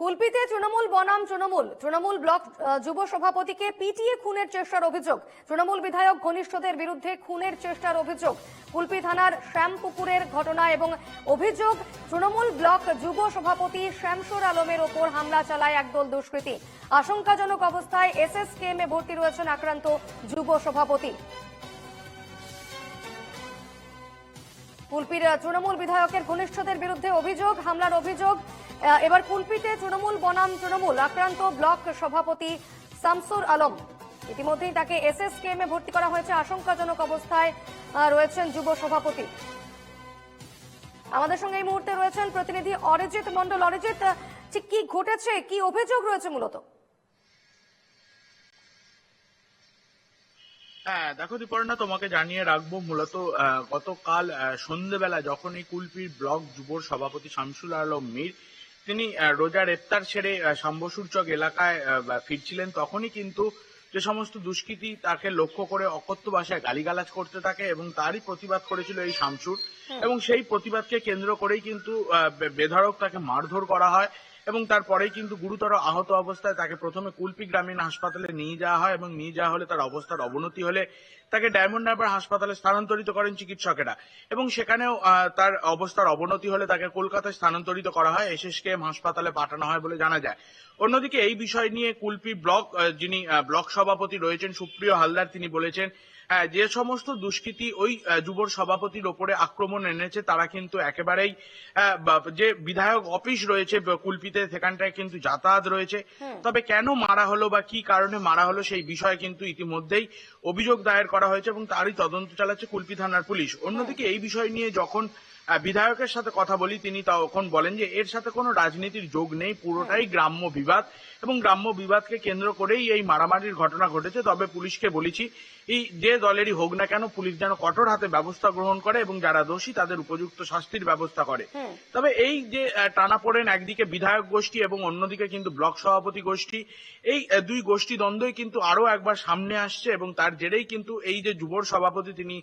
কুলপিতে তৃণমূল বনাম তৃণমূল ব্লক যুব সভাপতিকে পিটিয়ে খুনের চেষ্টার অভিযোগ। তৃণমূল বিধায়ক ঘনিষ্ঠদের বিরুদ্ধে খুনের চেষ্টার অভিযোগ। কুলপি থানার শ্যামপুকুরের ঘটনা এবং অভিযোগ তৃণমূল ব্লক যুব সভাপতি শামসুর আলমের ওপর হামলা চালায় একদল দুষ্কৃতী। আশঙ্কাজনক অবস্থায় এসএসকেএমে ভর্তি রয়েছেন আক্রান্ত যুব সভাপতি। কুলপির তৃণমূল বিধায়কের ঘনিষ্ঠদের বিরুদ্ধে অভিযোগ, হামলার অভিযোগ। এবার কুলপিতে তৃণমূল বনাম তৃণমূল আক্রান্ত ব্লক সভাপতি শামসুর আলম। ইতিমধ্যেই তাকে এসএসকেএমে ভর্তি করা হয়েছে। আশঙ্কাজনক অবস্থায় রয়েছেন যুব সভাপতি। আমাদের সঙ্গে এই মুহূর্তে রয়েছেন প্রতিনিধি অরিজিৎ মন্ডল। অরিজিৎ, ঠিক কি ঘটেছে, কি অভিযোগ রয়েছে মূলত? হ্যাঁ দেখো দীপর্ণা, তোমাকে জানিয়ে রাখবো মূলত গতকাল সন্ধ্যেবেলা যখন এই কুলপির ব্লক যুব সভাপতি শামসুল আলম মীর তিনি রোজার ইফতার সেরে শাম্বসুরচক এলাকায় ফিরছিলেন, তখনই কিন্তু যে সমস্ত দুষ্কৃতী তাকে লক্ষ্য করে অকথ্য ভাষায় গালিগালাজ করতে থাকে এবং তারই প্রতিবাদ করেছিল এই শামসুর। এবং সেই প্রতিবাদকে কেন্দ্র করেই কিন্তু বেধড়ক তাকে মারধর করা হয় এবং তারপরেই কিন্তু গুরুতর আহত অবস্থায় তাকে প্রথমে কুলপি গ্রামীণ হাসপাতালে নিয়ে যাওয়া হয় এবং নিয়ে যাওয়া হলে তার অবস্থার অবনতি হলে তাকে ডায়মন্ড হারবার হাসপাতালে স্থানান্তরিত করেন চিকিৎসকেরা এবং সেখানেও তার অবস্থার অবনতি হলে তাকে কলকাতায় স্থানান্তরিত করা হয়, এসএসকেএম হাসপাতালে পাঠানো হয় বলে জানা যায়। অন্যদিকে এই বিষয় নিয়ে কুলপি ব্লক যিনি ব্লক সভাপতি রয়েছেন সুপ্রিয় হালদার, তিনি বলেছেন যে সমস্ত দুষ্কৃতী ওই যুব সভাপতির ওপরে আক্রমণ এনেছে তারা কিন্তু একেবারেই যে বিধায়ক অফিস রয়েছে কুলপিতে সেখানটায় কিন্তু যাতায়াত রয়েছে। তবে কেন মারা হলো বা কি কারণে মারা হলো সেই বিষয়ে কিন্তু ইতিমধ্যেই অভিযোগ দায়ের করা হয়েছে এবং তারই তদন্ত চালাচ্ছে কুলপি থানার পুলিশ। অন্যদিকে এই বিষয় নিয়ে যখন বিধায়কের সাথে কথা বলি তিনি তখন বলেন যে এর সাথে কোনো রাজনীতির যোগ নেই, পুরোটাই গ্রাম্য বিবাদ এবং গ্রাম্য বিবাদকে কেন্দ্র করেই এই মারামারির ঘটনা ঘটেছে। তবে পুলিশকে বলেছি এই যে দলেরই হোক না কেন পুলিশ যেন কঠোর হাতে ব্যবস্থা গ্রহণ করে এবং যারা দোষী তাদের উপযুক্ত শাস্তির ব্যবস্থা করে। তবে এই যে টানাপোড়েন, একদিকে বিধায়ক গোষ্ঠী এবং অন্যদিকে কিন্তু ব্লক সভাপতি গোষ্ঠী, এই দুই গোষ্ঠী দ্বন্দ্বই কিন্তু আরো একবার সামনে আসছে এবং তার জেরেই কিন্তু এই যে যুব সভাপতি তিনি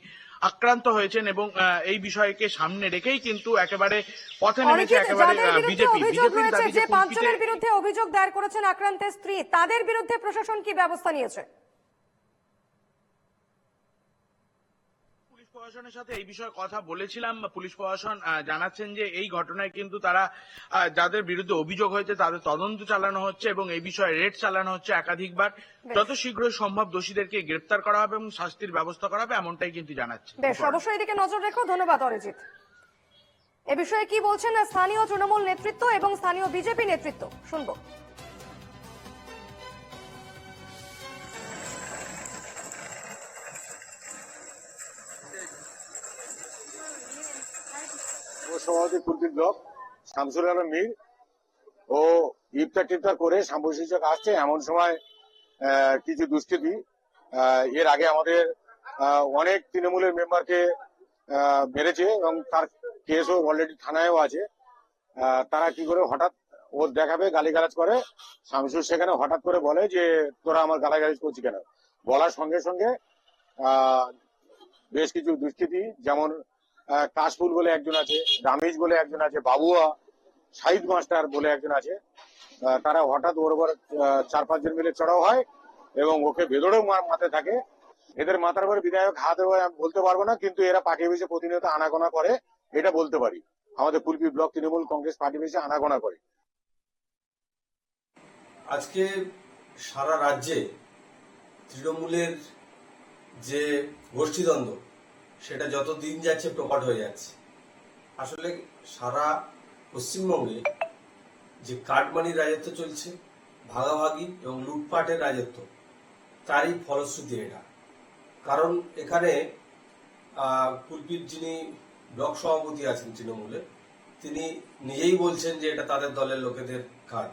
আক্রান্ত হয়েছেন এবং এই বিষয়কে সামনে রেখেই কিন্তু একেবারে পথে নেমেছে একেবারে বিজেপি। যে পাঁচজনের বিরুদ্ধে অভিযোগ দায়ের করেছেন আক্রান্তের স্ত্রী, তাদের বিরুদ্ধে প্রশাসন কি ব্যবস্থা নিয়েছে? পুলিশ প্রশাসনের সাথে এই বিষয়ে কথা বলেছিলাম। পুলিশ প্রশাসন জানাচ্ছেন যে এই ঘটনায় কিন্তু তারা যাদের বিরুদ্ধে অভিযোগ হয়েছে তাদের তদন্ত চালানো হচ্ছে এবং এই বিষয়ে রেড চালানো হচ্ছে একাধিকবার। যত শীঘ্রই সম্ভব দোষীদেরকে গ্রেপ্তার করা হবে এবং শাস্তির ব্যবস্থা করা হবে, এমনটাই কিন্তু জানাচ্ছে। বেশ, অবশ্যই এদিকে নজর রেখো। ধন্যবাদ অরিজিৎ। এ বিষয়ে কি বলছেন স্থানীয় তৃণমূল নেতৃত্ব এবং স্থানীয় বিজেপি নেতৃত্ব, শুনবো। সভাপতি কুলপি ব্লক শামসুল আলম মীর ও ইফতার টিফতার করে শাম্বসূচক আসছে এমন সময় কিছু দুষ্কৃতী এর আগে আমাদের অনেক তৃণমূলের মেম্বারকে মেরেছে এবং তার কেসও অলরেডি থানায়ও আছে। তারা কি করে হঠাৎ ওর দেখাবে গালিগালাজ করে, শামসুর সেখানে হঠাৎ করে বলে যে তোরা আমার গালাগালাজ করছি কেন। বলার সঙ্গে সঙ্গে বেশ কিছু দুষ্কৃতী যেমন কাশফুল বলে একজন আছে, রামিজ বলে একজন আছে, বাবুয়া, শাহিদ মাস্টার বলে একজন আছে, তারা হঠাৎ ওর উপর 4-5 জন মিলে চড়াও হয় এবং ওকে বেদড়েও মাথায় থাকে। এদের মাথার উপরে বিধায়ক হাত দেওয়া বলতে পারবো না, কিন্তু এরা পাকে বেশি প্রতিনিয়ত আনাগোনা করে এটা বলতে পারি। আমাদের কুলপি ব্লক তৃণমূল কংগ্রেস পার্টি বেশি আনাগোনা করে। আজকে সারা রাজ্যে তৃণমূলের যে গোষ্ঠীদ্বন্দ্ব সেটা যত দিন যাচ্ছে প্রকট হয়ে যাচ্ছে। আসলে সারা পশ্চিমবঙ্গে যে কাটমানির রাজত্ব চলছে, ভাগাভাগি এবং লুটপাটের রাজত্ব, তারই ফলশ্রুতি এটা। কারণ এখানে কুলপির যিনি ব্লক সভাপতি আছেন তৃণমূলের, তিনি নিজেই বলছেন যে এটা তাদের দলের লোকেদের কাজ।